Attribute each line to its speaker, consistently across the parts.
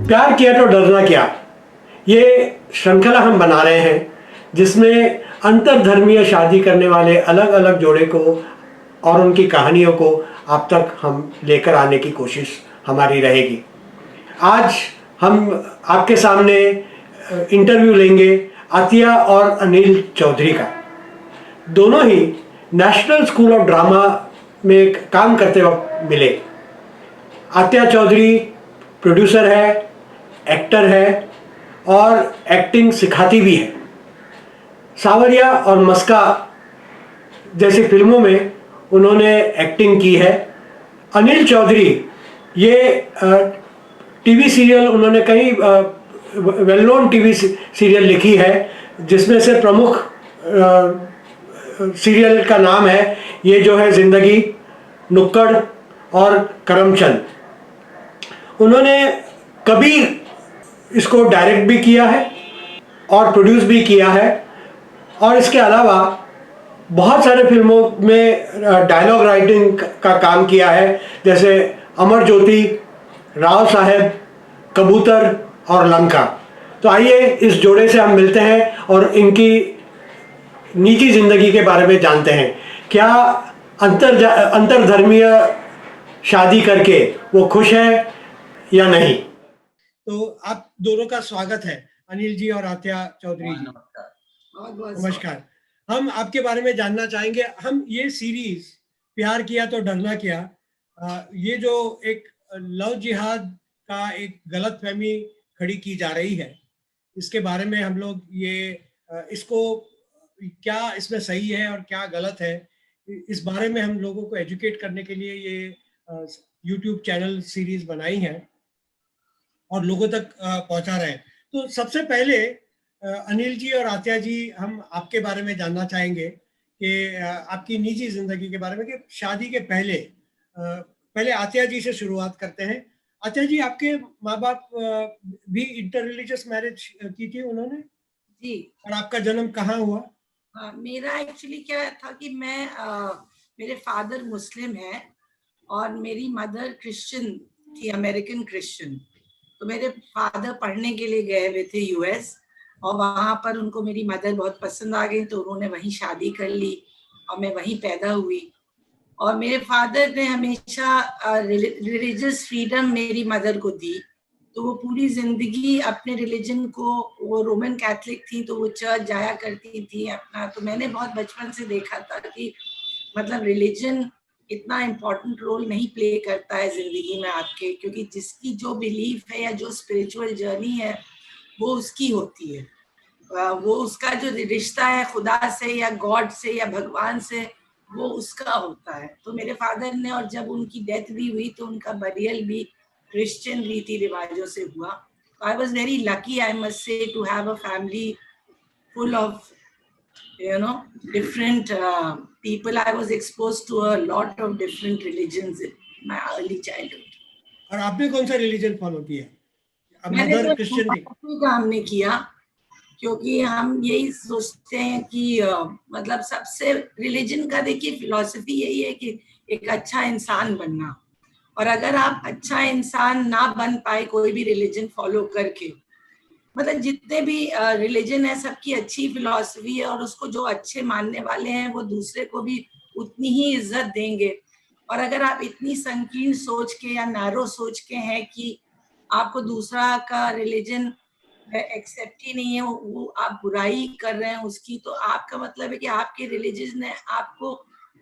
Speaker 1: प्यार किया तो डरना क्या, ये श्रृंखला हम बना रहे हैं जिसमें अंतरधर्मीय शादी करने वाले अलग अलग जोड़े को और उनकी कहानियों को आप तक हम लेकर आने की कोशिश हमारी रहेगी। आज हम आपके सामने इंटरव्यू लेंगे आतिया और अनिल चौधरी का। दोनों ही नेशनल स्कूल ऑफ ड्रामा में काम करते वक्त मिले। आतिया चौधरी प्रोड्यूसर है, एक्टर है और एक्टिंग सिखाती भी है। सावरिया और मस्का जैसी फिल्मों में उन्होंने एक्टिंग की है। अनिल चौधरी ये टीवी सीरियल, उन्होंने कई वेल नोन टीवी सीरियल लिखी है जिसमें से प्रमुख सीरियल का नाम है ये जो है जिंदगी, नुक्कड़ और करमचंद। उन्होंने कबीर इसको डायरेक्ट भी किया है और प्रोड्यूस भी किया है और इसके अलावा बहुत सारे फिल्मों में डायलॉग राइटिंग का काम किया है, जैसे अमर ज्योति, राव साहब, कबूतर और लंका। तो आइए इस जोड़े से हम मिलते हैं और इनकी निजी जिंदगी के बारे में जानते हैं। क्या अंतरधर्मीय शादी करके वो खुश है या नहीं। तो आप दोनों का स्वागत है, अनिल जी और आतिया चौधरी जी। नमस्कार। हम आपके बारे में जानना चाहेंगे। हम ये सीरीज प्यार किया तो डरना क्या, ये जो एक लव जिहाद का एक गलत फहमी खड़ी की जा रही है, इसके बारे में हम लोग इसको क्या इसमें सही है और क्या गलत है, इस बारे में हम लोगों को एजुकेट करने के लिए ये यूट्यूब चैनल सीरीज बनाई है और लोगों तक पहुंचा रहे हैं। तो सबसे पहले अनिल जी और आतिया जी, हम आपके बारे में जानना चाहेंगे कि आपकी निजी जिंदगी के बारे में, कि शादी के पहले आतिया जी से शुरुआत करते हैं। आतिया जी, आपके माँ बाप भी इंटर रिलीजियस मैरिज की थी उन्होंने
Speaker 2: जी।
Speaker 1: और आपका जन्म कहाँ हुआ?
Speaker 2: मेरा एक्चुअली क्या था कि मेरे फादर मुस्लिम है और मेरी मदर क्रिश्चियन थी, अमेरिकन क्रिश्चियन। तो मेरे फादर पढ़ने के लिए गए हुए थे यूएस और वहाँ पर उनको मेरी मदर बहुत पसंद आ गई, तो उन्होंने वहीं शादी कर ली और मैं वहीं पैदा हुई। और मेरे फादर ने हमेशा रिलीजियस फ्रीडम मेरी मदर को दी, तो वो पूरी जिंदगी अपने रिलीजन को, वो रोमन कैथलिक थी तो वो चर्च जाया करती थी अपना। तो मैंने बहुत बचपन से देखा था कि मतलब रिलीजन इतना इम्पोर्टेंट रोल नहीं प्ले करता है जिंदगी में आपके, क्योंकि जिसकी जो बिलीफ है या जो स्पिरिचुअल जर्नी है वो उसकी होती है, वो उसका जो रिश्ता है खुदा से या गॉड से या भगवान से, वो उसका होता है। तो मेरे फादर ने, और जब उनकी डेथ भी हुई तो उनका बरियल भी क्रिश्चियन रीति रिवाजों से हुआ। I was very lucky, I must say, to have a family full of different people. I was exposed to a lot of different religions in my early childhood.
Speaker 1: और आपने कौन सा रिलीजन फॉलो किया?
Speaker 2: मैंने
Speaker 1: मदर क्रिश्चियन थी।
Speaker 2: काम नहीं किया, क्योंकि हम यही सोचते हैं कि मतलब सबसे रिलीजन का, देखिए फिलॉसफी यही है कि एक अच्छा इंसान बनना, और अगर आप अच्छा इंसान ना बन पाए कोई भी रिलीजन फॉलो करके, मतलब जितने भी रिलीजन है सबकी अच्छी फिलॉसफी है और उसको जो अच्छे मानने वाले हैं वो दूसरे को भी उतनी ही इज्जत देंगे। और अगर आप इतनी संकीर्ण सोच के या नैरो सोच के हैं कि आपको दूसरा का रिलीजन एक्सेप्ट ही नहीं है, वो आप बुराई कर रहे हैं उसकी, तो आपका मतलब है कि आपके रिलीजन ने आपको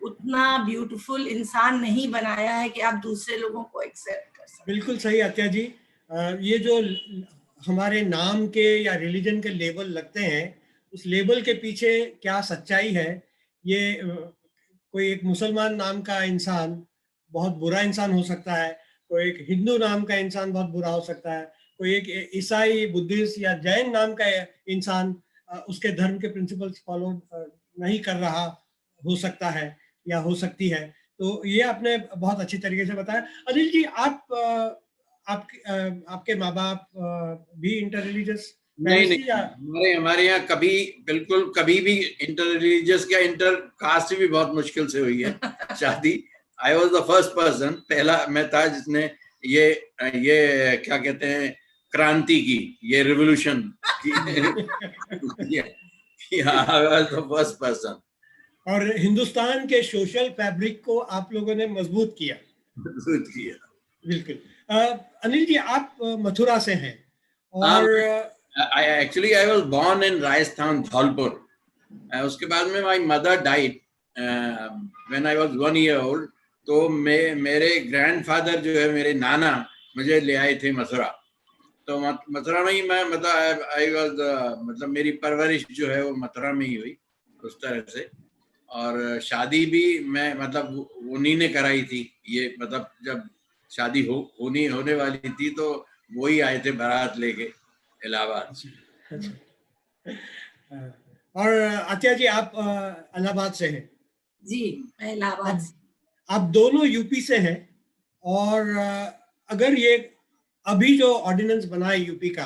Speaker 2: उतना ब्यूटीफुल इंसान नहीं बनाया है कि आप दूसरे लोगों को एक्सेप्ट कर सकें।
Speaker 1: बिल्कुल सही आत्या जी। ये जो हमारे नाम के या रिलीजन के लेबल लगते हैं, उस लेबल के पीछे क्या सच्चाई है, ये कोई एक मुसलमान नाम का इंसान बहुत बुरा इंसान हो सकता है, कोई एक हिंदू नाम का इंसान बहुत बुरा हो सकता है, कोई एक ईसाई, बुद्धिस्ट या जैन नाम का इंसान उसके धर्म के प्रिंसिपल्स फॉलो नहीं कर रहा हो सकता है या हो सकती है। तो ये आपने बहुत अच्छी तरीके से बताया। अनिल जी, आपके माँ बाप भी इंटर रिलीजियस?
Speaker 3: नहीं, हमारे यहाँ बिल्कुल कभी भी इंटर रिलीजियस या इंटर कास्ट भी बहुत मुश्किल से हुई है शादी। I was the first person, पहला मैं था जिसने ये क्या कहते हैं क्रांति की, ये रिवोल्यूशन की I was the first person.
Speaker 1: और हिंदुस्तान के सोशल फैब्रिक को आप लोगों ने मजबूत किया।
Speaker 3: मजबूत किया,
Speaker 1: बिल्कुल। अनिल जी, आप मथुरा से हैं और
Speaker 3: actually I was born in Rajasthan, Dholpur. उसके बाद में my mother died when I was 1 year old। तो मेरे ग्रैंडफादर जो है, मेरे नाना, मुझे ले आए थे मथुरा। तो मथुरा में ही मैं मतलब आई वाज मतलब मेरी परवरिश जो है वो मथुरा में ही हुई उस तरह से। और शादी भी मैं मतलब उन्हीं ने कराई थी। ये मतलब जब शादी होने वाली थी तो वो ही आए थे बारात लेके इलाहाबाद।
Speaker 1: और आत्या जी, आप इलाहाबाद से हैं।
Speaker 2: जी, मैं इलाहाबाद से।
Speaker 1: आप दोनों यूपी से हैं और अगर ये अभी जो ऑर्डिनेंस बना है यूपी का,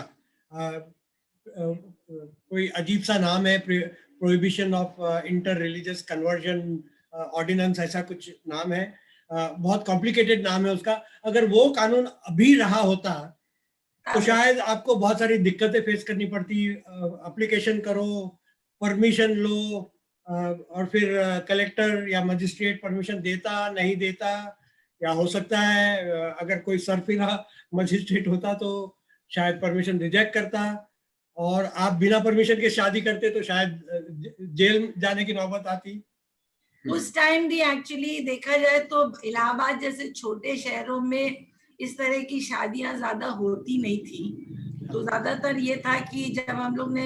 Speaker 1: कोई अजीब सा नाम है, prohibition of inter religious conversion ordinance, ऐसा कुछ नाम है, बहुत कॉम्प्लिकेटेड नाम है उसका। अगर वो कानून अभी रहा होता तो शायद आपको बहुत सारी दिक्कतें फेस करनी पड़ती। एप्लीकेशन करो, परमिशन लो, और फिर कलेक्टर या मजिस्ट्रेट परमिशन देता नहीं देता, या हो सकता है अगर कोई सरफिरा मजिस्ट्रेट होता तो शायद परमिशन रिजेक्ट करता, और आप बिना परमिशन के शादी करते तो शायद जेल जाने की नौबत आती।
Speaker 2: उस टाइम भी एक्चुअली देखा जाए तो इलाहाबाद जैसे छोटे शहरों में इस तरह की शादियां ज्यादा होती नहीं थी। तो ज्यादातर ये था कि जब हम लोग ने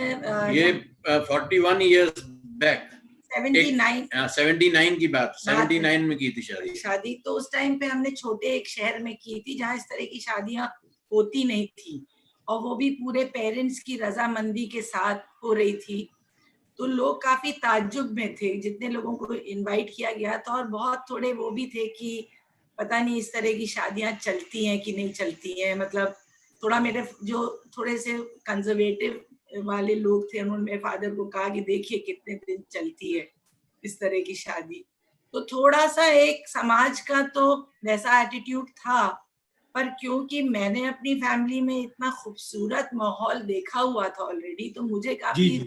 Speaker 3: ये 41 years बैक,
Speaker 2: 79
Speaker 3: की बात, 79 में की थी शादी।
Speaker 2: तो उस टाइम पे हमने छोटे एक शहर में की थी जहाँ इस तरह की शादियां होती नहीं थी, और वो भी पूरे पेरेंट्स की रजामंदी के साथ हो रही थी। तो लोग काफी ताज्जुब में थे जितने लोगों को इनवाइट किया गया था, और बहुत थोड़े वो भी थे कि पता नहीं इस तरह की शादियां चलती हैं कि नहीं चलती हैं। मतलब थोड़ा मेरे जो थोड़े से कंजर्वेटिव वाले लोग थे, उन्होंने मेरे फादर को कहा कि देखिए कितने दिन चलती है इस तरह की शादी। तो थोड़ा सा एक समाज का तो वैसा एटीट्यूड था, पर क्योंकि मैंने अपनी फैमिली में इतना खूबसूरत माहौल देखा हुआ था ऑलरेडी, तो मुझे काफी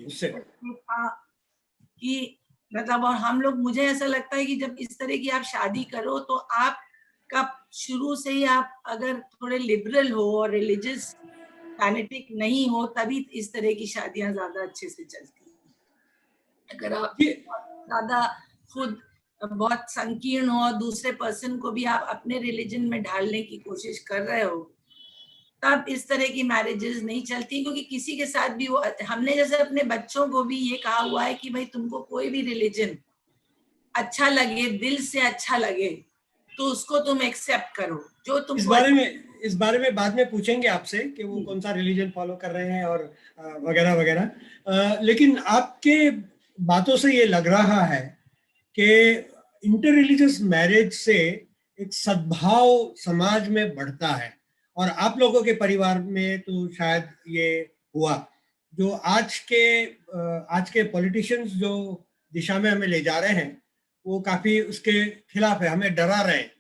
Speaker 2: था कि मतलब, और हम लोग, मुझे ऐसा लगता है कि जब इस तरह की आप शादी करो तो आपका शुरू से ही आप अगर थोड़े लिबरल हो और रिलीजियस फैनेटिक नहीं हो, तभी इस तरह की शादियां ज्यादा अच्छे से चलती हैं। अगर आप ज्यादा खुद बहुत संकीर्ण हो और दूसरे पर्सन को भी आप अपने रिलीजन में ढालने की कोशिश कर रहे हो, तब इस तरह की मैरिजेस नहीं चलती। क्योंकि किसी के साथ भी वो, हमने जैसे अपने बच्चों को भी ये कहा हुआ है कि भाई तुमको कोई भी रिलीजन अच्छा लगे, दिल से अच्छा लगे, तो उसको तुम एक्सेप्ट करो। जो तुम
Speaker 1: इस बारे में बाद में पूछेंगे आपसे कि वो कौन सा रिलीजन फॉलो कर रहे हैं और वगैरह वगैरह। लेकिन आपके बातों से ये लग रहा है कि इंटर रिलीजियस मैरिज से एक सद्भाव समाज में बढ़ता है, और आप लोगों के परिवार में तो शायद ये हुआ। जो आज के पॉलिटिशियंस जो दिशा में हमें ले जा रहे हैं वो काफी उसके खिलाफ है, हमें डरा रहे हैं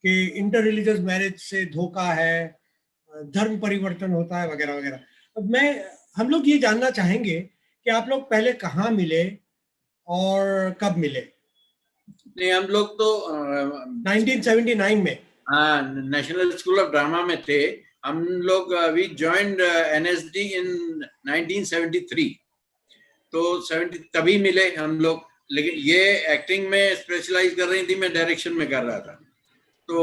Speaker 1: कि इंटर रिलीजियस मैरिज से धोखा है, धर्म परिवर्तन होता है वगैरह वगैरह। अब हम लोग ये जानना चाहेंगे कि आप लोग पहले कहाँ मिले और कब मिले?
Speaker 3: नहीं, हम लोग तो
Speaker 1: 1979 में,
Speaker 3: हाँ, नेशनल स्कूल ऑफ ड्रामा में थे हम लोग। वी जॉइंड एनएसडी इन 1973। तो 70 तभी मिले हम लोग। लेकिन ये एक्टिंग में स्पेशलाइज कर रही थी, मैं डायरेक्शन में कर रहा था। तो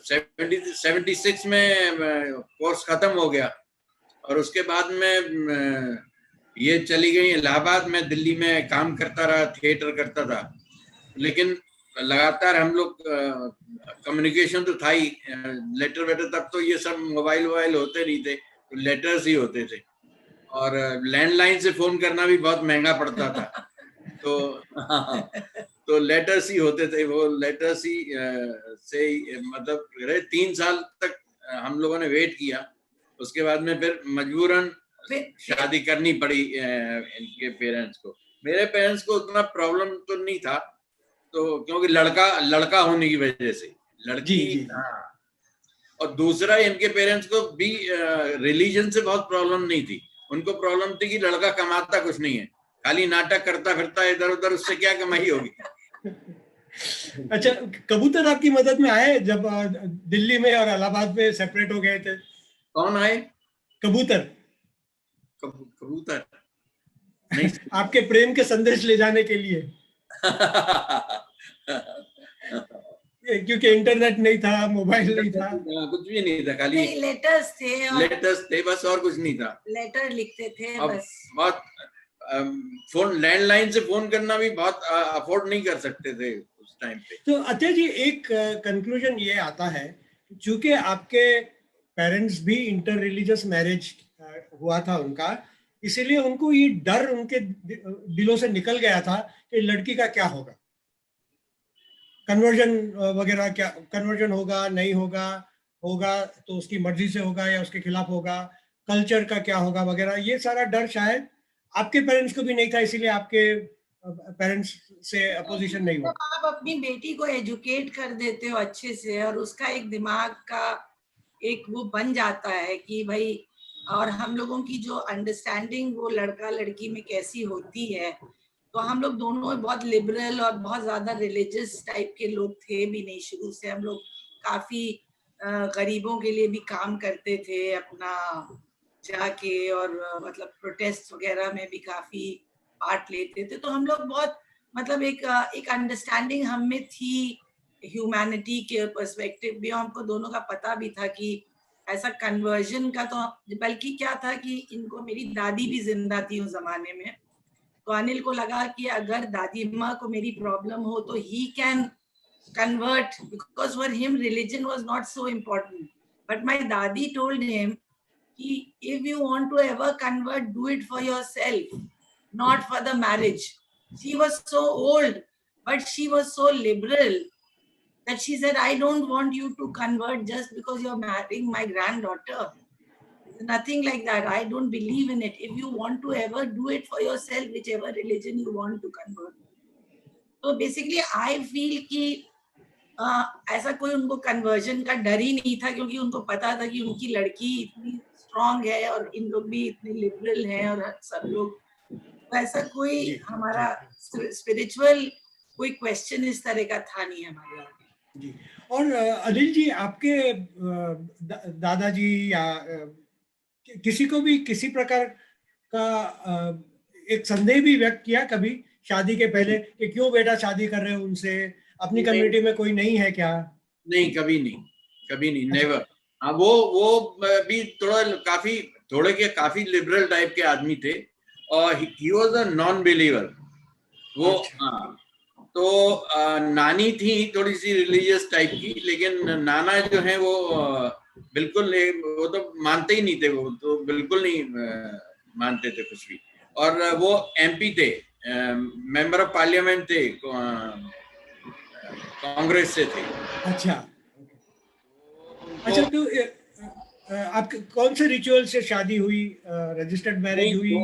Speaker 3: 76 में कोर्स खत्म हो गया, और उसके बाद में ये चली गई इलाहाबाद में। दिल्ली में काम करता रहा, थिएटर करता था। लेकिन लगातार हम लोग कम्युनिकेशन तो था ही, लेटर वेटर, तब तो ये सब मोबाइल वोबाइल होते नहीं थे, तो लेटर्स ही होते थे, और लैंडलाइन से फोन करना भी बहुत महंगा पड़ता था। तो लेटर्स ही होते थे। वो लेटर्स ही से मतलब 3 साल तक हम लोगों ने वेट किया। उसके बाद में फिर मजबूरन शादी करनी पड़ी इनके पेरेंट्स को। मेरे पेरेंट्स को उतना प्रॉब्लम तो नहीं था, तो क्योंकि लड़का होने की वजह से, लड़की, हाँ। और दूसरा इनके पेरेंट्स को भी रिलीजन से बहुत प्रॉब्लम नहीं थी, उनको प्रॉब्लम थी कि लड़का कमाता कुछ नहीं है, खाली नाटक करता फिरता इधर उधर, उससे क्या कमाई होगी।
Speaker 1: अच्छा, कबूतर आपकी मदद में आए जब दिल्ली में और इलाहाबाद में सेपरेट हो गए थे?
Speaker 3: कौन आए?
Speaker 1: कबूतर।
Speaker 3: कबूतर नहीं।
Speaker 1: आपके प्रेम के संदेश ले जाने के लिए। क्योंकि इंटरनेट नहीं था, मोबाइल नहीं था,
Speaker 3: कुछ भी नहीं था, खाली
Speaker 2: लेटर्स थे,
Speaker 3: लेटर्स थे बस, और कुछ नहीं था।
Speaker 2: लेटर लिखते थे बस।
Speaker 3: बहुत फोन, लैंडलाइन से फोन करना भी बहुत अफोर्ड नहीं कर सकते थे उस टाइम पे।
Speaker 1: तो अत्या जी, एक कंक्लूजन ये आता है, चूंकि आपके पेरेंट्स भी इंटर रिलीजियस मैरिज हुआ था उनका, इसीलिए उनको ये डर उनके दिलों से निकल गया था कि लड़की का क्या होगा, कन्वर्जन वगैरह, क्या कन्वर्जन होगा नहीं होगा, होगा तो उसकी मर्जी से होगा या उसके खिलाफ होगा, कल्चर का क्या होगा वगैरह, ये सारा डर शायद आपके पेरेंट्स को भी नहीं था, इसीलिए आपके पेरेंट्स से अपोजिशन नहीं हुआ।
Speaker 2: तो आप अपनी बेटी को एजुकेट कर देते हो अच्छे से, और उसका एक दिमाग का एक वो बन जाता है कि भाई, और हम लोगों की जो अंडरस्टैंडिंग वो लड़का लड़की में कैसी होती है, तो हम लोग दोनों बहुत लिबरल और बहुत ज्यादा रिलीजियस टाइप के लोग थे भी नहीं शुरू से। हम लोग काफी गरीबों के लिए भी काम करते थे अपना जाके, और मतलब प्रोटेस्ट वगैरह में भी काफी पार्ट लेते थे। तो हम लोग बहुत मतलब एक अंडरस्टैंडिंग हम में थी, ह्यूमैनिटी के पर्सपेक्टिव भी। हमको दोनों का पता भी था कि ऐसा कन्वर्जन का, तो बल्कि क्या था कि इनको, मेरी दादी भी जिंदा थी उस जमाने में, तो अनिल को लगा कि अगर दादी माँ को मेरी प्रॉब्लम हो तो he can convert, because for him religion was not so important. But my dadi told him, if you want to ever convert, do it for yourself, not for the marriage. She was so old, but she was so liberal that she said, I don't want you to convert just because you're marrying my granddaughter. Nothing like that. I don't believe in it. If you want to ever, do it for yourself, whichever religion you want to convert. So basically I feel कि ऐसा कोई उनको conversion का डर ही नहीं था, क्योंकि उनको पता था कि उनकी लड़की इतनी स्ट्रांग है और इन लोग भी इतने लिबरल हैं और सब लोग, तो ऐसा कोई हमारा स्पिरिचुअल कोई क्वेश्चन इस तरह का था नहीं हमारे आगे
Speaker 1: जी। और अनिल जी, आपके दादाजी या किसी को भी किसी प्रकार का एक संदेह भी व्यक्त किया कभी शादी के पहले कि क्यों बेटा शादी कर रहे हो उनसे, अपनी कम्युनिटी में कोई नहीं है क्या? नहीं,
Speaker 3: कभी नहीं, नेवर। हाँ, वो भी काफी लिबरल टाइप के आदमी थे, और he was a non believer वो। हाँ, तो नानी थी थोड़ी सी रिलीजियस टाइप की, लेकिन नाना जो है वो बिल्कुल, वो तो मानते ही नहीं थे, वो तो बिल्कुल नहीं मानते थे कुछ भी। और वो एमपी थे, मेंबर ऑफ पार्लियामेंट थे, कांग्रेस से थे।
Speaker 1: अच्छा, तो आपके कौन से रिचुअल से शादी हुई? रजिस्टर्ड मैरिज हुई?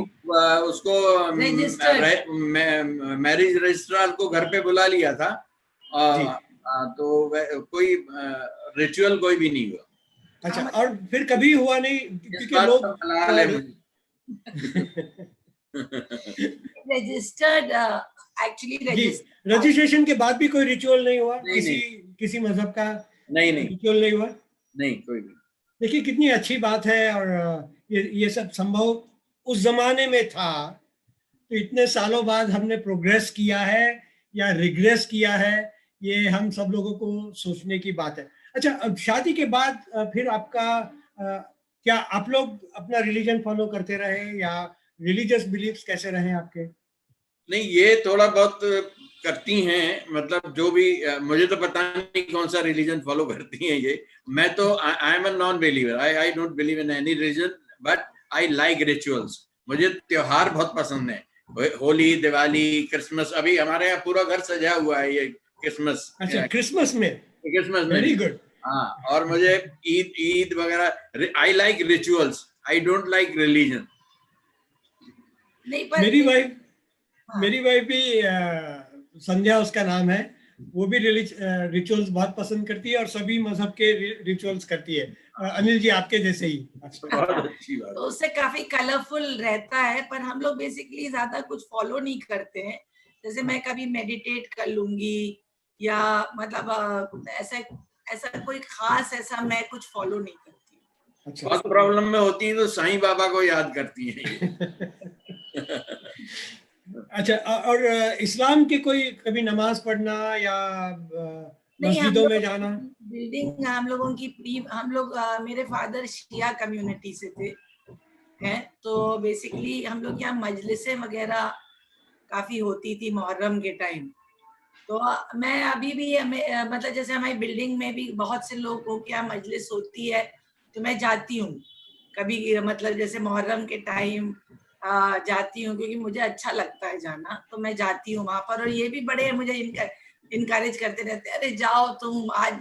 Speaker 3: उसको मैरिज रजिस्ट्रार को घर पे बुला लिया था, तो कोई रिचुअल कोई भी नहीं हुआ।
Speaker 1: अच्छा, और फिर कभी हुआ नहीं क्योंकि लोग
Speaker 2: रजिस्टर्ड, एक्चुअली
Speaker 1: रजिस्ट्रेशन के बाद भी कोई रिचुअल नहीं हुआ? किसी मजहब का
Speaker 3: नहीं
Speaker 1: रिचुअल नहीं हुआ?
Speaker 3: नहीं, कोई भी।
Speaker 1: देखिए कितनी अच्छी बात है, और ये सब संभव उस जमाने में था, तो इतने सालों बाद हमने प्रोग्रेस किया है या रिग्रेस किया है, ये हम सब लोगों को सोचने की बात है। अच्छा, अब शादी के बाद फिर आपका क्या आप लोग अपना रिलीजन फॉलो करते रहे, या रिलीजियस बिलीफ्स कैसे रहे आपके?
Speaker 3: नहीं, ये थोड़ा बहुत करती हैं, मतलब जो भी, मुझे तो पता नहीं कौन सा रिलीजन फॉलो करती हैं ये। मैं तो I am a non believer, I don't believe in any religion, but I like rituals. मुझे त्योहार बहुत पसंद है, होली, दिवाली, क्रिसमस। अभी हमारे यहाँ पूरा घर सजा हुआ है ये क्रिसमस।
Speaker 1: अच्छा, क्रिसमस में?
Speaker 3: Very good. हाँ, और मुझे ईद वगैरह, I like rituals, I don't like religion. मेरी वाइफ भी संध्या उसका नाम है,
Speaker 1: वो भी रिचुअल्स बहुत पसंद करती है और सभी मजहब के रिचुअल्स करती है। अनिल जी आपके जैसे ही।
Speaker 3: बहुत अच्छी बात।
Speaker 2: तो उससे काफी कलरफुल रहता है, पर हम लोग बेसिकली ज्यादा कुछ फॉलो नहीं करते हैं। जैसे मैं कभी मेडिटेट कर लूंगी या मतलब ऐसा कोई खास ऐसा मैं कुछ फॉलो नहीं करती।
Speaker 1: अच्छा,
Speaker 3: बहुत प्रॉब्लम में होती है तो साईं बाबा को याद करती हैं।
Speaker 1: अच्छा, और इस्लाम के कोई कभी नमाज पढ़ना या
Speaker 2: नहीं,
Speaker 1: मस्जिदों में जाना?
Speaker 2: बिल्डिंग हम लोगों की हम लोग मेरे फादर शिया कम्युनिटी से थे हैं, तो बेसिकली हम लोग यहाँ मजलिसें वगैरह काफी होती थी मुहर्रम के टाइम। तो मैं अभी भी मतलब जैसे हमारी बिल्डिंग में भी बहुत से लोगों की यहाँ मजलिस होती है, तो मैं जाती हूँ कभी, मतलब जैसे मुहर्रम के टाइम जाती हूँ, क्योंकि मुझे अच्छा लगता है जाना, तो मैं जाती हूँ वहां पर। और ये भी बड़े मुझे इनकरेज करते रहते हैं, अरे जाओ तुम आज।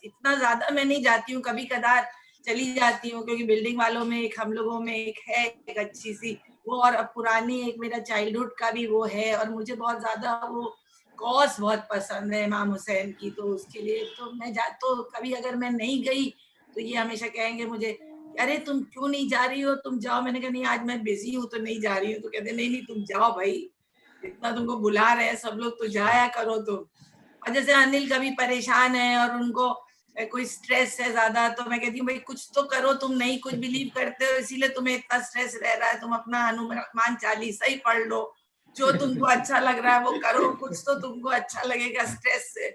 Speaker 2: इतना ज्यादा मैं नहीं जाती हूँ, कभी कदार चली जाती हूँ, क्योंकि बिल्डिंग वालों में एक, हम लोगों में एक है एक अच्छी सी वो, और पुरानी एक मेरा चाइल्डहुड का भी वो है, और मुझे बहुत ज्यादा वो कॉज बहुत पसंद है इमाम हुसैन की, तो उसके लिए तो मैं तो कभी अगर मैं नहीं गई तो ये हमेशा कहेंगे मुझे, अरे तुम क्यों नहीं जा रही हो, तुम जाओ। मैंने कहा नहीं, आज मैं बिजी हूँ तो नहीं जा रही हूँ। तो कहते नहीं नहीं तुम जाओ भाई, इतना तुमको बुला रहे हैं सब लोग, तो जाया करो तुम। और जैसे अनिल कभी परेशान है और उनको कोई स्ट्रेस है ज्यादा, तो मैं कहती हूँ भाई कुछ तो करो, तुम नहीं कुछ बिलीव करते हो इसीलिए तुम्हें इतना स्ट्रेस रह रहा है, तुम अपना हनुमान चालीसा ही पढ़ लो, जो तुमको अच्छा लग रहा है वो करो, कुछ तो तुमको अच्छा लगेगा स्ट्रेस से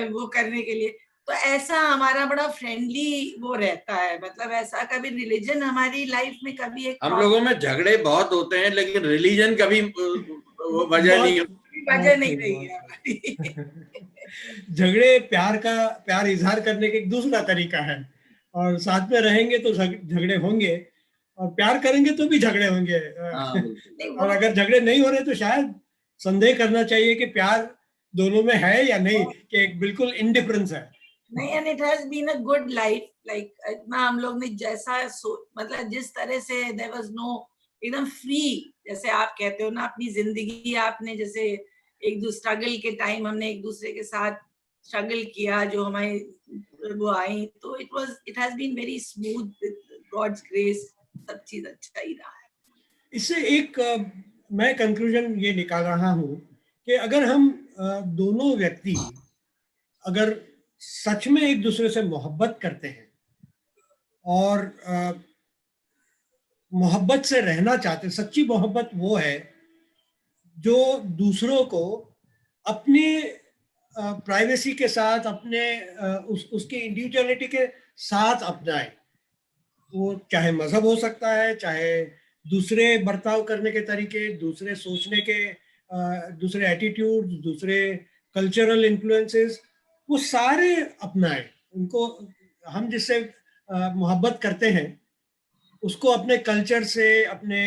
Speaker 2: वो करने के लिए। तो ऐसा हमारा बड़ा फ्रेंडली वो रहता है, मतलब ऐसा कभी रिलीजन हमारी लाइफ में कभी एक
Speaker 3: हम लोगों में झगड़े बहुत होते हैं, लेकिन रिलीजन कभी वो वजह नहीं होती।
Speaker 2: वजह नहीं रही है हमारी।
Speaker 1: झगड़े प्यार इजहार करने का एक दूसरा तरीका है, और साथ में रहेंगे तो झगड़े होंगे, और प्यार करेंगे तो भी झगड़े होंगे। और अगर झगड़े नहीं हो रहे तो शायद संदेह करना चाहिए कि प्यार दोनों में है या नहीं, कि एक बिल्कुल इंडिफरेंस है।
Speaker 2: नहीं, and it has been a good life, like इतना हम लोग ने जैसा मतलब जिस तरह से देयर वाज नो, एकदम फ्री, जैसे आप कहते हो ना अपनी जिंदगी आपने जैसे एक दूसरे स्ट्रगल के टाइम हमने एक दूसरे के साथ स्ट्रगल किया, जो हमारे वो आई, तो it has been very smooth with God's grace, सब चीज अच्छा ही रहा है।
Speaker 1: इससे एक मैं कंक्लूजन ये निकाल रहा हूँ कि अगर हम दोनों व्यक्ति अगर सच में एक दूसरे से मोहब्बत करते हैं और मोहब्बत से रहना चाहते हैं, सच्ची मोहब्बत वो है जो दूसरों को अपने प्राइवेसी के साथ, अपने उसके इंडिविजुअलिटी के साथ अपनाए। वो चाहे मजहब हो सकता है, चाहे दूसरे बर्ताव करने के तरीके, दूसरे सोचने के दूसरे एटीट्यूड, दूसरे कल्चरल इन्फ्लुएंसेस, वो सारे अपनाएं। उनको हम जिससे मोहब्बत करते हैं उसको अपने कल्चर से, अपने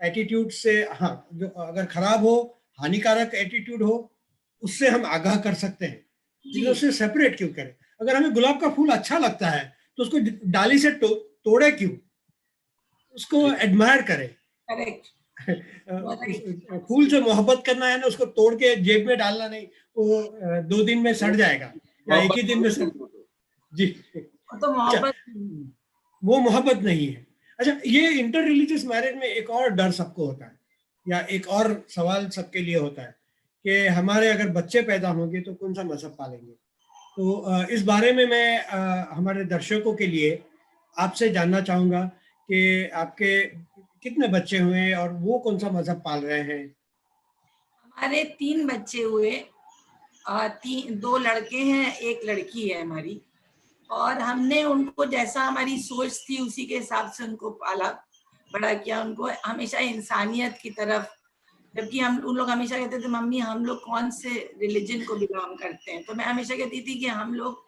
Speaker 1: एटीट्यूड से, हाँ जो अगर खराब हो, हानिकारक एटीट्यूड हो, उससे हम आगाह कर सकते हैं, लेकिन उससे सेपरेट क्यों करें? अगर हमें गुलाब का फूल अच्छा लगता है तो उसको डाली से तोड़े क्यों? उसको एडमायर करें।
Speaker 2: करेक्ट।
Speaker 1: फूल से मोहब्बत करना है ना, उसको तोड़ के जेब में डालना नहीं, वो 2 दिन में सड़ जाएगा या एक ही दिन में सड़। जी,
Speaker 2: तो मोहब्बत
Speaker 1: वो मोहब्बत नहीं है। अच्छा, ये इंटर रिलीजियस मैरिज में एक और डर सबको होता है, या एक और सवाल सबके लिए होता है कि हमारे अगर बच्चे पैदा होंगे तो कौन सा मजहब पालेंगे। तो इस बारे में मैं हमारे दर्शकों के लिए आपसे जानना चाहूँगा कि आपके कितने बच्चे हुए और वो कौन सा मजहब पाल रहे हैं?
Speaker 2: हमारे 3 बच्चे हुए, 2 लड़के हैं, 1 लड़की है हमारी, और हमने उनको जैसा हमारी सोच थी उसी के हिसाब से उनको पाला बड़ा किया, उनको हमेशा इंसानियत की तरफ। जबकि हम उन लोग हमेशा कहते थे मम्मी हम लोग कौन से रिलीजन को बिलोंग करते हैं, तो मैं हमेशा कहती थी कि हम लोग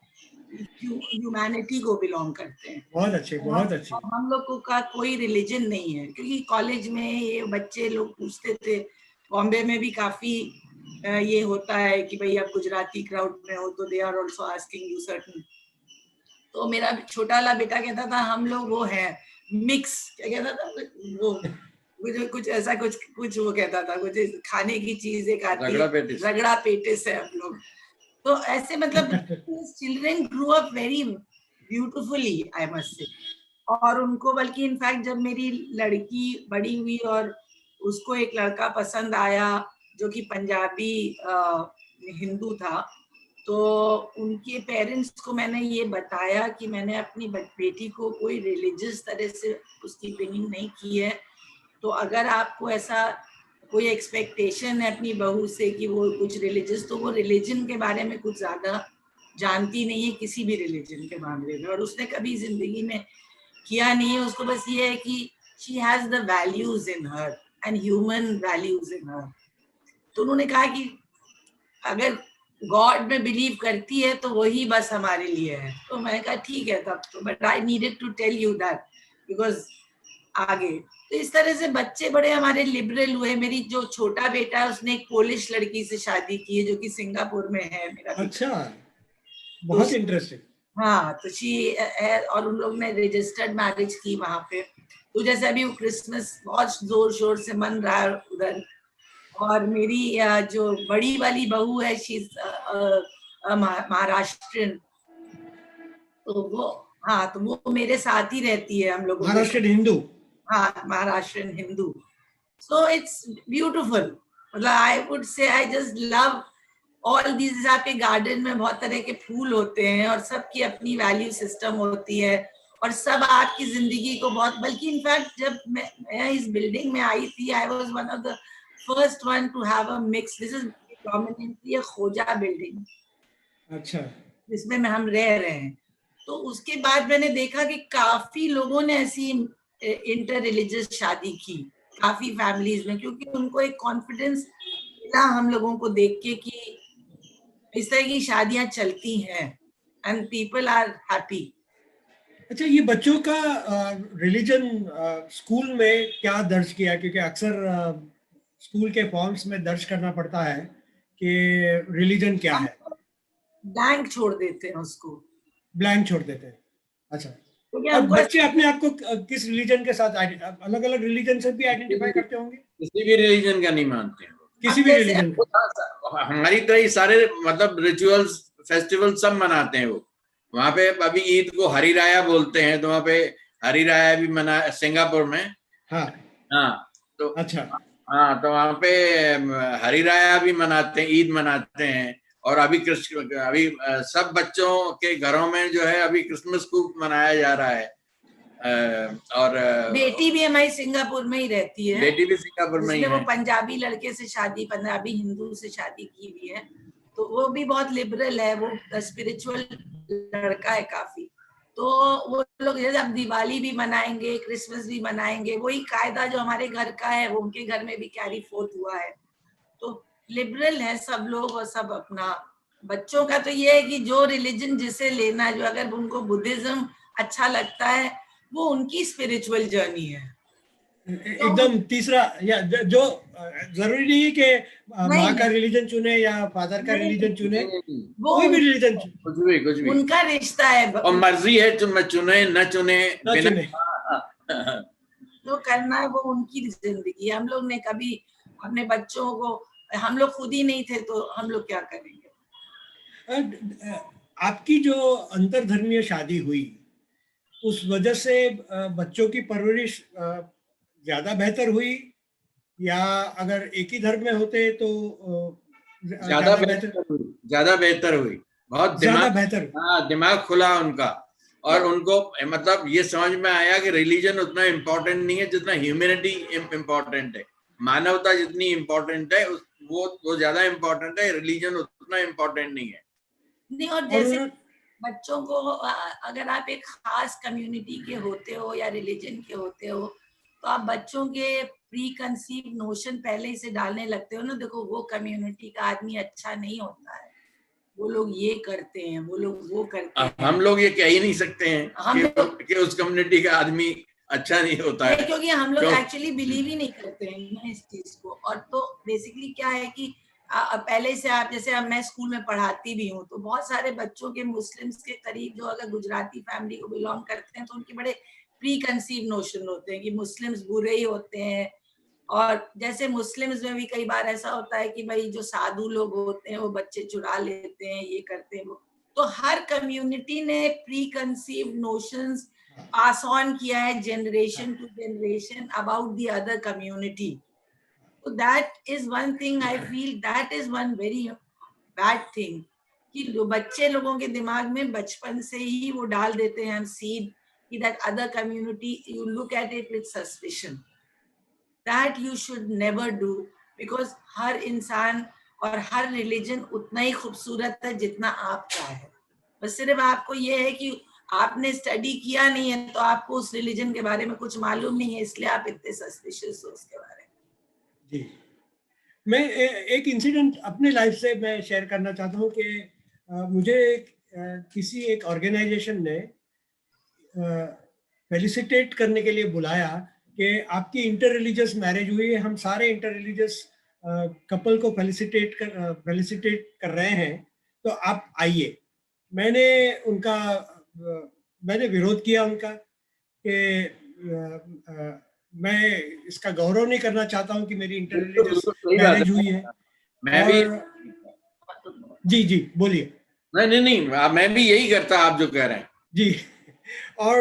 Speaker 2: ह्यूमैनिटी को बिलोंग करते हैं।
Speaker 1: बहुत अच्छे, बहुत अच्छे।
Speaker 2: हम लोग का कोई रिलीजन नहीं है, क्योंकि कॉलेज में ये बच्चे लोग पूछते थे, बॉम्बे में भी काफी ये होता है कि भाई आप गुजराती क्राउड में हो तो they are also asking you certain. तो मेरा छोटा वाला बेटा कहता था हम लोग वो है मिक्स, क्या कहता था वो, कुछ ऐसा कुछ वो कहता था, कुछ खाने की चीज एक आती है, रगड़ा पेटिस है हम लोग। तो ऐसे मतलब children grow up very beautifully, आई मस्ट से। और उनको बल्कि इनफैक्ट जब मेरी लड़की बड़ी हुई और उसको एक लड़का पसंद आया जो कि पंजाबी हिंदू था, तो उनके पेरेंट्स को मैंने ये बताया कि मैंने अपनी बेटी को कोई रिलीजियस तरह से उसकी ट्रेनिंग नहीं की है, तो अगर आपको ऐसा कोई एक्सपेक्टेशन है अपनी बहू से कि वो कुछ रिलीजियस, तो वो रिलीजन के बारे में कुछ ज्यादा जानती नहीं है, किसी भी रिलीजन के मामले में, और उसने कभी जिंदगी में किया नहीं है। उसको बस ये है कि she has the values in her and human values in her. तो उन्होंने कहा कि अगर गॉड में बिलीव करती है तो वही बस हमारे लिए है। तो मैंने कहा ठीक है तब तो, but I needed to tell you that because आगे। तो इस तरह से बच्चे बड़े हमारे लिबरल हुए। मेरी जो छोटा बेटा है उसने एक पोलिश लड़की से शादी की है जो कि सिंगापुर में है मेरा।
Speaker 1: अच्छा, बहुत इंटरेस्टिंग।
Speaker 2: हाँ, तो शी है, और उन लोग ने रजिस्टर्ड मैरिज की वहां पे। तो जैसे अभी वो क्रिसमस बहुत जोर शोर से मन रहा है उधर। और मेरी जो बड़ी वाली बहू है शी महाराष्ट्रियन, तो वो, हाँ, तो वो मेरे साथ ही रहती है हम लोगों के।
Speaker 1: महाराष्ट्र हिंदू।
Speaker 2: हाँ, Maharashtrian Hindu. So it's beautiful. मतलब I would say I just love all these. आपके गार्डन में बहुत तरह के फूल होते हैं और सबकी अपनी वैल्यू सिस्टम होती है, और सब आपकी जिंदगी को बहुत, बल्कि इनफैक्ट जब मैं इस बिल्डिंग में आई थी, I was one of the first one to have a mix. This is prominently a Khoja building.
Speaker 1: अच्छा,
Speaker 2: जिसमें हम रह रहे हैं। तो उसके बाद मैंने देखा कि काफी लोगों ने ऐसी इंटर रिलीजियस शादी की, काफी फैमिलीज में, क्योंकि उनको एक कॉन्फिडेंस मिला हम लोगों को देख के कि इस तरह की शादियां चलती हैं एंड पीपल आर हैप्पी।
Speaker 1: अच्छा, ये बच्चों का रिलीजन स्कूल में क्या दर्ज किया? क्योंकि अक्सर स्कूल के फॉर्म्स में दर्ज करना पड़ता है कि रिलीजन क्या है।
Speaker 2: ब्लैंक छोड़ देते हैं उसको,
Speaker 1: ब्लैंक छोड़ देते हैं। अच्छा,
Speaker 2: क्योंकि
Speaker 1: और
Speaker 2: हमको
Speaker 1: बच्चे अपने आप को किस रिलीजन के साथ, अलग अलग रिलीजन से भी आइडेंटिफाई करते होंगे?
Speaker 3: किसी भी रिलीजन का नहीं मानते हैं,
Speaker 1: किसी भी रिलीजन
Speaker 3: को। हमारी तरह ही सारे मतलब रिचुअल्स फेस्टिवल सब मनाते हैं वो। वहां पे अभी ईद को हरी राया बोलते हैं, तो वहां पे हरी राया भी मना, सिंगापुर में।
Speaker 1: हाँ
Speaker 3: हाँ, तो
Speaker 1: अच्छा,
Speaker 3: हाँ, तो वहां पे हरी राया भी मनाते हैं, ईद मनाते हैं। और अभी अभी सब बच्चों के घरों में जो है अभी क्रिसमस को मनाया जा रहा है। और
Speaker 2: बेटी भी हमारी सिंगापुर में ही रहती है।
Speaker 3: बेटी भी सिंगापुर में ही
Speaker 2: उसने वो
Speaker 3: है।
Speaker 2: पंजाबी लड़के से शादी, पंजाबी हिंदू से शादी की हुई है, तो वो भी बहुत लिबरल है, वो स्पिरिचुअल लड़का है काफी। तो वो लोग जैसे अब दिवाली भी मनाएंगे, क्रिसमस भी मनाएंगे, वही कायदा जो हमारे घर का है वो उनके घर में भी कैरी फोर्थ हुआ है। तो लिबरल है सब लोग, और सब अपना। बच्चों का तो ये है कि जो रिलीजन जिसे लेना है, जो अगर उनको बुद्धिज्म अच्छा लगता है, वो उनकी स्पिरिचुअल जर्नी है।
Speaker 1: एकदम तीसरा, या जो जरूरी नहीं है कि माँ का
Speaker 2: नहीं,
Speaker 1: रिलीजन चुने या फादर का रिलीजन चुने,
Speaker 2: वो
Speaker 1: कोई भी रिलीजन
Speaker 3: कुछ भी
Speaker 2: उनका रिश्ता है,
Speaker 3: और मर्जी है, चुने न चुने
Speaker 1: ना
Speaker 3: बिना।
Speaker 1: चुने।
Speaker 2: जो करना है वो उनकी जिंदगी। हम लोग ने कभी अपने बच्चों को, हम लोग खुद ही नहीं थे तो हम लोग क्या करेंगे।
Speaker 1: आपकी जो अंतरधर्मीय शादी हुई, उस वजह से बच्चों की परवरिश ज्यादा बेहतर हुई, या अगर एक ही धर्म में होते तो
Speaker 3: ज्यादा बेहतर हुई, ज्यादा बेहतर हुई। बहुत
Speaker 1: ज्यादा
Speaker 3: दिमाग,
Speaker 1: बेहतर?
Speaker 3: हाँ, दिमाग खुला उनका। और उनको मतलब ये समझ में आया कि रिलीजन उतना इम्पोर्टेंट नहीं है जितना ह्यूमैनिटी इम्पोर्टेंट है। मानवता जितनी इम्पोर्टेंट है वो ज्यादा इम्पोर्टेंट है, रिलीजन उतना इम्पोर्टेंट नहीं है।
Speaker 2: नहीं, और जैसे बच्चों को अगर आप एक खास कम्युनिटी के होते हो या रिलीजन के होते हो, तो आप बच्चों के प्री कंसीव नोशन पहले ही से डालने लगते हो ना, देखो वो कम्युनिटी का आदमी अच्छा नहीं होता है, वो लोग ये करते हैं, वो लोग वो करते हैं।
Speaker 3: हम लोग ये कह ही नहीं सकते हैं
Speaker 2: हम
Speaker 3: कि उस कम्युनिटी का आदमी अच्छा नहीं होता है,
Speaker 2: क्योंकि हम लोग एक्चुअली बिलीव ही नहीं करते हैं ना इस चीज को। और तो बेसिकली क्या है कि पहले से आप, जैसे अब मैं स्कूल में पढ़ाती भी हूँ, तो बहुत सारे बच्चों के मुस्लिम्स के करीब जो अगर गुजराती फैमिली को बिलोंग करते हैं, तो उनके बड़े प्री कंसीव नोशन होते हैं कि मुस्लिम्स बुरे ही होते हैं और जैसे मुस्लिम्स में भी कई बार ऐसा होता है कि भाई जो साधु लोग होते हैं वो बच्चे चुरा लेते हैं, ये करते हैं वो। तो हर कम्युनिटी ने preconceived notions pass on किया है generation to generation about the other community. So that is one thing I feel, that is one very bad thing कि जो बच्चे लोगों के दिमाग में बचपन से ही वो डाल देते हैं हम सीड कि that other community you look at it with suspicion. That you should never do because हर इंसान और हर रिलीजन उतना ही खूबसूरत है जितना आपका है। बस सिर्फ आपको ये है कि आपने स्टडी किया नहीं है तो आपको उस रिलीजन के बारे में कुछ मालूम नहीं है, इसलिए आप इतने सस्पिशियस हो उसके बारे में।
Speaker 1: जी, मैं एक इंसिडेंट अपने लाइफ से मैं शेयर करना चाहता हूँ कि मुझे किसी एक ऑर्गेनाइजेशन ने फेलिसिटेट करने के लिए बुलाया कि आपकी इंटर रिलीजियस मैरिज हुई है, हम सारे इंटर रिलीजियस कपल को फेलिसिटेट कर रहे हैं, तो आप आइए। मैंने विरोध किया उनका कि मैं इसका गौरव नहीं करना चाहता हूं कि मेरी इंटर रिलीजियस मैरिज हुई है।
Speaker 3: मैं भी
Speaker 1: जी बोलिए।
Speaker 3: नहीं, मैं भी यही करता आप जो कह रहे हैं। जी।
Speaker 1: और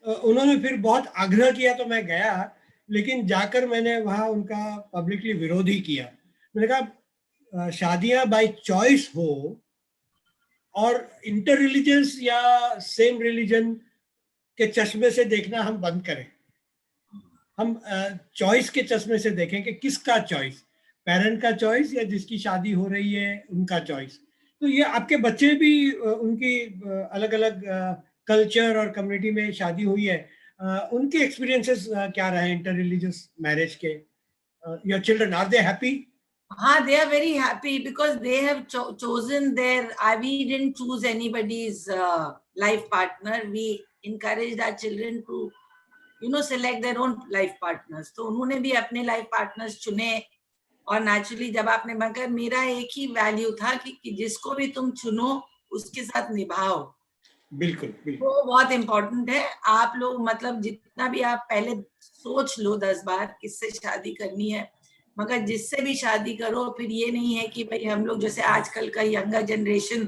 Speaker 1: उन्होंने फिर बहुत आग्रह किया तो मैं गया, लेकिन जाकर मैंने वहाँ उनका पब्लिकली विरोध ही किया। मैंने कहा शादियां बाय चॉइस हो और इंटर रिलीजियस या सेम रिलीजन के चश्मे से देखना हम बंद करें। हम चॉइस के चश्मे से देखें कि किसका चॉइस, पेरेंट का चॉइस या जिसकी शादी हो रही है उनका चॉइस। तो ये आपके बच्चे भी उनकी अलग अलग कल्चर और कम्युनिटी में शादी हुई है, उनके एक्सपीरियंसेस क्या रहे इंटर रिलीजियस मैरिज के? Your children, are they happy?
Speaker 2: हाँ, they are very happy because they have chosen their. We didn't choose anybody's life partner. We encouraged our children to, select their own life partners. तो उन्होंने भी अपने life partners चुने और naturally जब आपने मगर मेरा एक ही value था कि जिसको भी तुम चुनो उसके साथ निभाओ।
Speaker 1: बिल्कुल।
Speaker 2: वो बहुत important है। आप लोग मतलब जितना भी आप पहले सोच लो 10 बार किससे शादी करनी है, मगर जिससे भी शादी करो फिर ये नहीं है कि भाई हम लोग जैसे आजकल का यंगर जनरेशन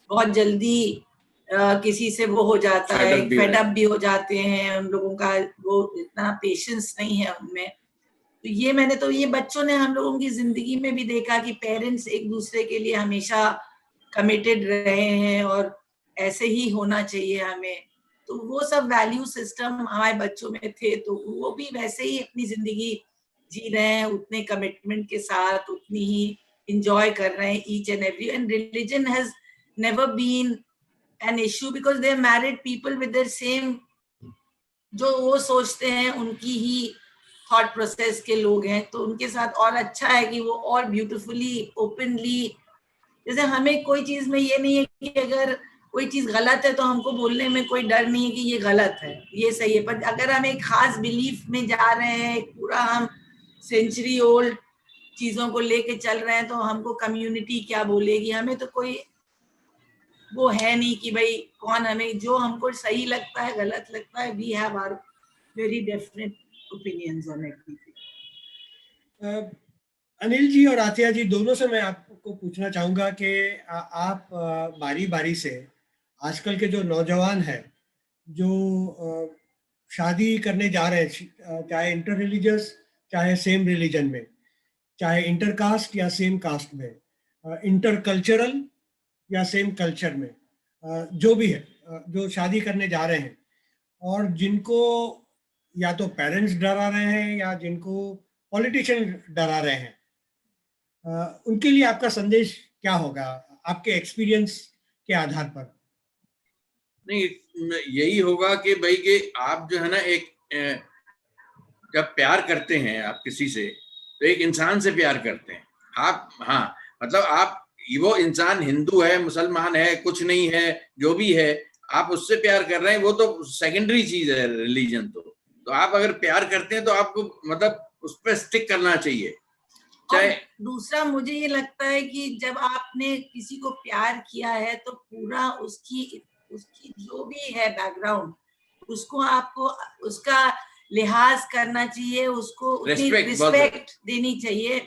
Speaker 2: बहुत जल्दी किसी से वो हो जाता है, फेड अप भी हो जाते हैं, उन लोगों का वो इतना पेशेंस नहीं है उनमें। तो ये बच्चों ने हम लोगों की जिंदगी में भी देखा कि पेरेंट्स एक दूसरे के लिए हमेशा कमिटेड रहे हैं और ऐसे ही होना चाहिए हमें। तो वो सब वैल्यू सिस्टम हमारे बच्चों में थे, तो वो भी वैसे ही अपनी जिंदगी जी रहे हैं, उतने कमिटमेंट के साथ, उतनी ही इंजॉय कर रहे हैं each and every. And religion has never been an issue because they married people with their same, जो वो सोचते हैं उनकी ही थॉट प्रोसेस के लोग हैं, तो उनके साथ और अच्छा है कि वो और ब्यूटीफुली ओपनली, जैसे हमें कोई चीज में ये नहीं है कि अगर कोई चीज गलत है तो हमको बोलने में कोई डर नहीं है कि ये गलत है, ये सही है। पर अगर हम एक खास बिलीफ में जा रहे हैं, पूरा हम सेंचुरी ओल्ड चीजों को लेके चल रहे हैं, तो हमको कम्युनिटी क्या बोलेगी, हमें तो कोई वो है नहीं कि भाई कौन, हमें जो हमको सही लगता है गलत लगता है, we have our very definite opinions on everything.
Speaker 1: Anil ji और आतिया जी दोनों से मैं आपको पूछना चाहूंगा कि आप बारी बारी से आजकल के जो नौजवान हैं जो शादी करने जा रहे हैं, चाहे इंटर रिलीजियस चाहे सेम रिलीजन में, चाहे इंटर कास्ट या सेम कास्ट में, इंटर कल्चरल या सेम कल्चर में, जो भी है, जो शादी करने जा रहे हैं और जिनको या तो पेरेंट्स डरा रहे हैं या जिनको पॉलिटिशियन डरा रहे हैं, उनके लिए आपका संदेश क्या होगा आपके एक्सपीरियंस के आधार पर?
Speaker 3: नहीं, यही होगा कि भाई कि आप जो है ना, एक जब प्यार करते हैं आप किसी से, तो एक इंसान से प्यार करते हैं आप। हाँ, मतलब आप वो इंसान हिंदू है, मुसलमान है, कुछ नहीं है, जो भी है, आप उससे प्यार कर रहे हैं, वो तो सेकेंडरी चीज है रिलीजन। तो आप अगर प्यार करते हैं तो आपको मतलब उस पर स्टिक करना चाहिए।
Speaker 2: चाहे दूसरा मुझे ये लगता है कि जब आपने किसी को प्यार किया है तो पूरा उसकी जो भी है बैकग्राउंड, उसको आपको उसका लिहाज करना चाहिए, उसको उतनी रिस्पेक्ट देनी चाहिए,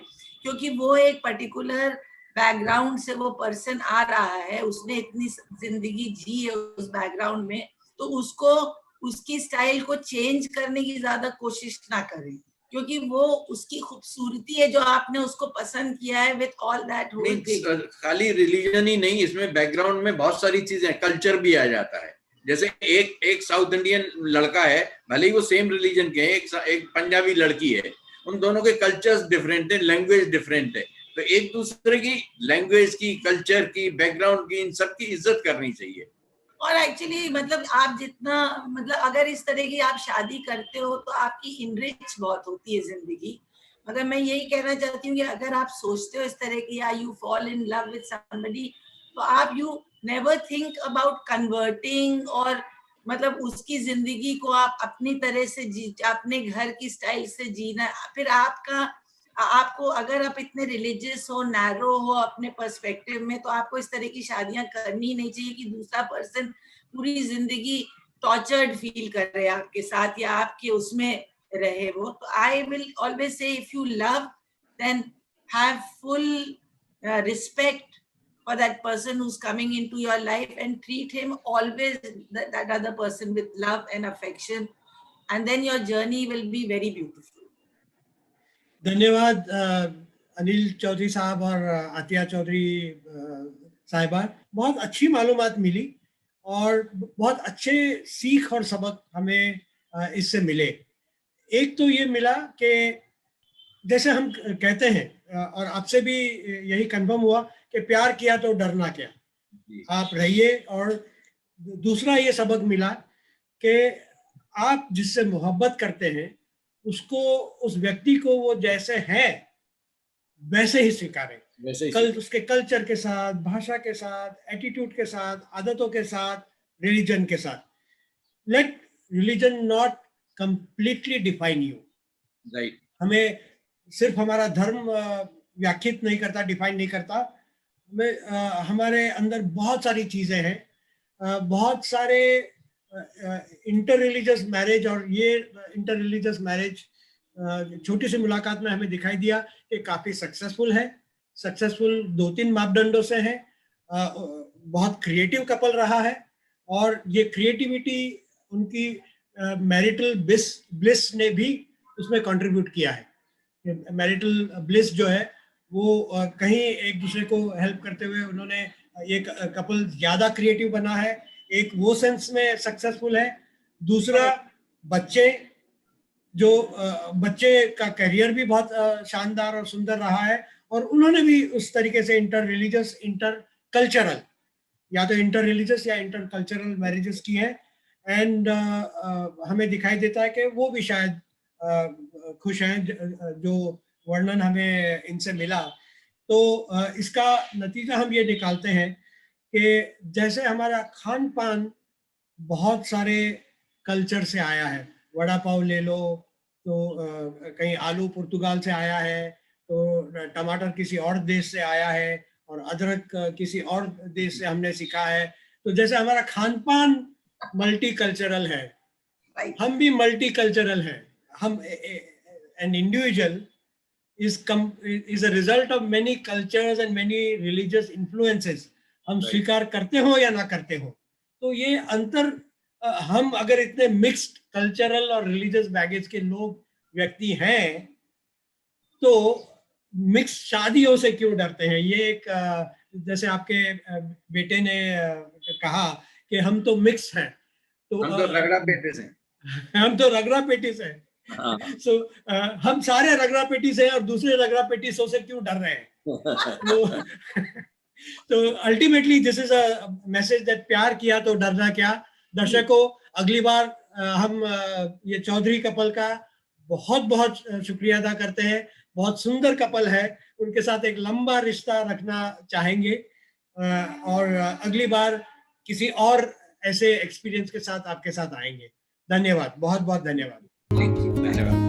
Speaker 2: क्योंकि वो एक पर्टिकुलर बैकग्राउंड से वो पर्सन आ रहा है, उसने इतनी जिंदगी जी है उस बैकग्राउंड में, तो उसको उसकी स्टाइल को चेंज करने की ज्यादा कोशिश ना करें, क्योंकि वो उसकी खूबसूरती है जो आपने उसको पसंद किया है with all that whole thing.
Speaker 3: खाली रिलीजन ही नहीं, इसमें बैकग्राउंड में बहुत सारी चीजें, कल्चर भी आ जाता है। जैसे एक साउथ इंडियन लड़का है, भले ही वो सेम रिलीजन के हैं, एक पंजाबी लड़की है, उन दोनों के कल्चर्स डिफरेंट है, लैंग्वेज डिफरेंट है, तो एक दूसरे की लैंग्वेज की, कल्चर की, बैकग्राउंड की, इन सब की इज्जत करनी चाहिए।
Speaker 2: और एक्चुअली मतलब आप जितना मतलब अगर इस तरह की आप शादी करते हो तो आपकी इनरिच बहुत होती है जिंदगी। मगर मैं यही कहना चाहती हूँ कि अगर आप सोचते हो इस तरह की, या you fall in love with somebody, तो आप you never think about converting, और मतलब उसकी जिंदगी को आप अपनी तरह से जी, अपने घर की स्टाइल से जीना। फिर आपको अगर आप इतने रिलीजियस हो, नैरो हो अपने पर्सपेक्टिव में, तो आपको इस तरह की शादियां करनी नहीं चाहिए कि दूसरा पर्सन पूरी जिंदगी टॉर्चर्ड फील कर रहे आपके साथ, या आपके उसमें रहे वो। तो I will always say, if you love then have full respect for that person who's coming into your life, and treat him always, that other person, with love and affection, and then your journey will be very beautiful.
Speaker 1: धन्यवाद अनिल चौधरी साहब और आतिया चौधरी साहिबा, बहुत अच्छी मालूमात मिली और बहुत अच्छे सीख और सबक हमें इससे मिले। एक तो ये मिला कि जैसे हम कहते हैं और आपसे भी यही कंफर्म हुआ कि प्यार किया तो डरना क्या, आप रहिए। और दूसरा ये सबक मिला कि आप जिससे मोहब्बत करते हैं उसको, उस व्यक्ति को वो जैसे है वैसे ही स्वीकारें, उसके कल्चर के साथ, भाषा के साथ, एटीट्यूड के साथ, आदतों के साथ, रिलीजन के साथ। Let religion not completely define you.
Speaker 3: Right,
Speaker 1: हमें सिर्फ हमारा धर्म व्याख्यात नहीं करता, डिफाइन नहीं करता। हमारे अंदर बहुत सारी चीजें हैं, बहुत सारे इंटर रिलीजियस मैरिज, और ये इंटर रिलीजियस मैरिज छोटी सी मुलाकात में हमें दिखाई दिया कि काफी सक्सेसफुल है। सक्सेसफुल 2-3 मापदंडों से है। बहुत क्रिएटिव कपल रहा है, और ये क्रिएटिविटी उनकी मैरिटल ब्लिस ने भी उसमें कंट्रीब्यूट किया है। मैरिटल ब्लिस जो है वो कहीं एक दूसरे को हेल्प करते हुए उन्होंने ये कपल ज्यादा क्रिएटिव बना है, एक वो सेंस में सक्सेसफुल है। दूसरा, बच्चे का करियर भी बहुत शानदार और सुंदर रहा है, और उन्होंने भी उस तरीके से इंटर रिलीजियस, इंटर कल्चरल, या तो इंटर रिलीजियस या इंटर कल्चरल मैरिजेस की है। एंड हमें दिखाई देता है कि वो भी शायद खुश हैं, जो वर्णन हमें इनसे मिला। तो इसका नतीजा हम ये निकालते हैं कि जैसे हमारा खान पान बहुत सारे कल्चर से आया है, वड़ा पाव ले लो तो कहीं आलू पुर्तगाल से आया है, तो टमाटर किसी और देश से आया है, और अदरक किसी और देश से हमने सीखा है। तो जैसे हमारा खान पान मल्टी कल्चरल है, हम भी मल्टी कल्चरल हैं। हम an individual is a result of many cultures and many religious influences. हम स्वीकार करते हो या ना करते हो, तो ये अंतर, हम अगर इतने मिक्स्ड कल्चरल और रिलीजियस बैगेज के लोग, व्यक्ति हैं, तो मिक्स शादियों से क्यों डरते हैं? ये एक जैसे आपके बेटे ने कहा कि हम तो मिक्स हैं, तो
Speaker 3: हम तो रगड़ा पेटिस हैं।
Speaker 1: हम तो रगड़ा पेटिस हैं। So, हम सारे रगड़ा पेटिस हैं और दूसरे रगड़ा पेटिसों से क्यों डर रहे हैं? तो ultimately this is a message that प्यार किया तो डरना क्या। दर्शकों, अगली बार हम ये चौधरी कपल का बहुत बहुत शुक्रिया अदा करते हैं। बहुत सुंदर कपल है, उनके साथ एक लंबा रिश्ता रखना चाहेंगे, और अगली बार किसी और ऐसे एक्सपीरियंस के साथ आपके साथ आएंगे। धन्यवाद, बहुत बहुत धन्यवाद।
Speaker 3: धन्यवाद।